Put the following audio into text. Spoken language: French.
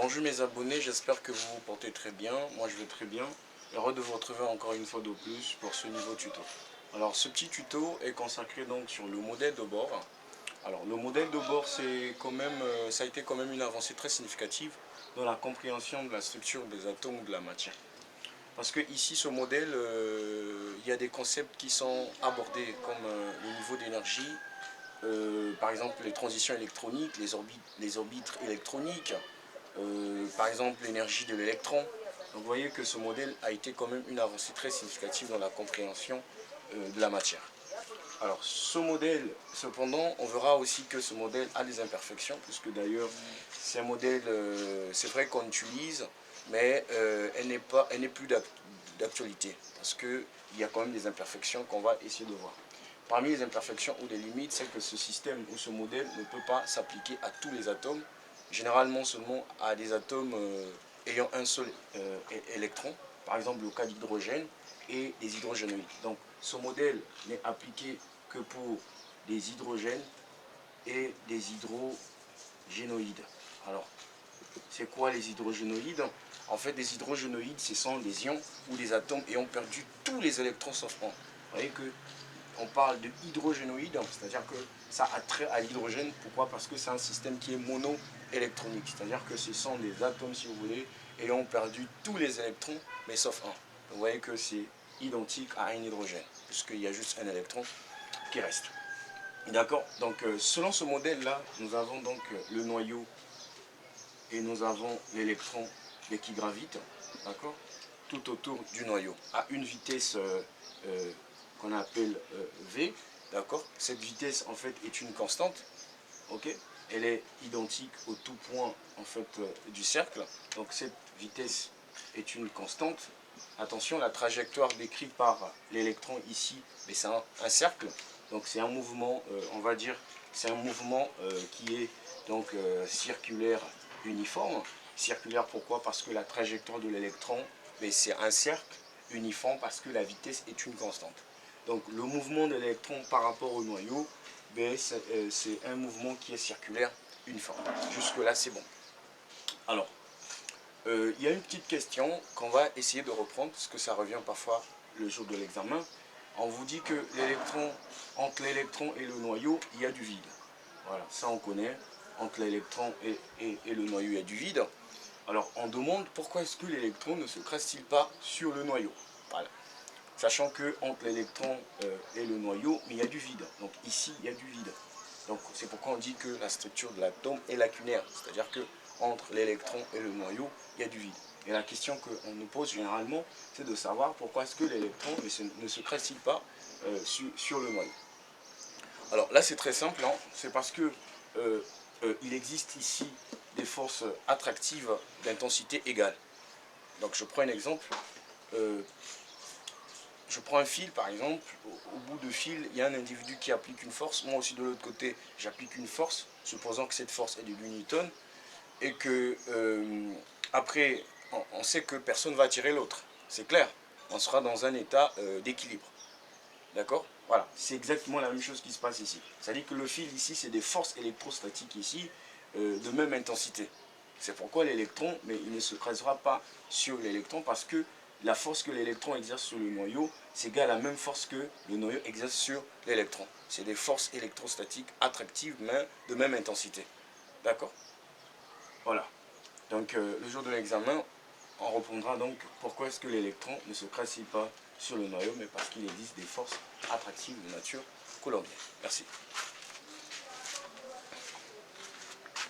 Bonjour mes abonnés, j'espère que vous vous portez très bien. Moi je vais très bien. Heureux de vous retrouver encore une fois de plus pour ce nouveau tuto. Alors ce petit tuto est consacré donc sur le modèle de Bohr. Alors le modèle de Bohr, c'est quand même, ça a été quand même une avancée très significative dans la compréhension de la structure des atomes ou de la matière. Parce que ici ce modèle, il y a des concepts qui sont abordés comme le niveau d'énergie, par exemple les transitions électroniques, les orbites électroniques, par exemple l'énergie de l'électron. Donc vous voyez que ce modèle a été quand même une avancée très significative dans la compréhension de la matière. Alors ce modèle, cependant, on verra aussi que ce modèle a des imperfections, puisque d'ailleurs c'est un modèle, c'est vrai qu'on utilise, mais elle n'est plus d'actualité, parce qu'il y a quand même des imperfections qu'on va essayer de voir. Parmi les imperfections ou les limites, c'est que ce système ou ce modèle ne peut pas s'appliquer à tous les atomes, généralement seulement à des atomes ayant un seul électron, par exemple le cas d'hydrogène et des hydrogénoïdes. Donc ce modèle n'est appliqué que pour des hydrogènes et des hydrogénoïdes. Alors, c'est quoi les hydrogénoïdes? En fait, des hydrogénoïdes, ce sont des ions ou des atomes ayant perdu tous les électrons sauf un. Vous voyez que on parle de hydrogénoïde, c'est-à-dire que ça a trait à l'hydrogène. Pourquoi? Parce que c'est un système qui est monoélectronique, c'est-à-dire que ce sont des atomes, si vous voulez, ayant perdu tous les électrons, mais sauf un. Vous voyez que c'est identique à un hydrogène, puisqu'il y a juste un électron qui reste. D'accord? Donc, selon ce modèle-là, nous avons donc le noyau et nous avons l'électron qui gravite, d'accord, tout autour du noyau, à une vitesse qu'on appelle V, d'accord. Cette vitesse, en fait, est une constante, ok. Elle est identique au tout point, en fait, du cercle. Donc, cette vitesse est une constante. Attention, la trajectoire décrite par l'électron ici, c'est un cercle. Donc, c'est un mouvement, on va dire, c'est un mouvement qui est donc circulaire uniforme. Circulaire pourquoi? Parce que la trajectoire de l'électron, c'est un cercle uniforme parce que la vitesse est une constante. Donc le mouvement de l'électron par rapport au noyau, c'est un mouvement qui est circulaire uniforme. Jusque là c'est bon. Alors, il y a une petite question qu'on va essayer de reprendre, parce que ça revient parfois le jour de l'examen. On vous dit que l'électron, entre l'électron et le noyau, il y a du vide. Voilà, ça on connaît. Entre l'électron et le noyau, il y a du vide. Alors on demande pourquoi est-ce que l'électron ne se crasse-t-il pas sur le noyau. Voilà. Sachant que entre l'électron et le noyau, il y a du vide. Donc ici, il y a du vide. Donc c'est pourquoi on dit que la structure de l'atome est lacunaire. C'est-à-dire que entre l'électron et le noyau, il y a du vide. Et la question qu'on nous pose généralement, c'est de savoir pourquoi est-ce que l'électron ne se crasse-t-il pas sur le noyau. Alors là, c'est très simple, hein. C'est parce que il existe ici des forces attractives d'intensité égale. Donc je prends un exemple. Je prends un fil par exemple, au bout de fil, il y a un individu qui applique une force, moi aussi de l'autre côté, j'applique une force, supposant que cette force est de l'unitone, et que après, on sait que personne ne va attirer l'autre, c'est clair, on sera dans un état d'équilibre, d'accord? Voilà, c'est exactement la même chose qui se passe ici. C'est-à-dire que le fil ici, c'est des forces électrostatiques ici, de même intensité. C'est pourquoi l'électron, mais il ne se crasera pas sur l'électron, parce que la force que l'électron exerce sur le noyau, c'est égal à la même force que le noyau exerce sur l'électron. C'est des forces électrostatiques attractives, mais de même intensité. D'accord? Voilà. Donc, le jour de l'examen, on reprendra donc pourquoi est-ce que l'électron ne se crasse pas sur le noyau, mais parce qu'il existe des forces attractives de nature coulombienne. Merci.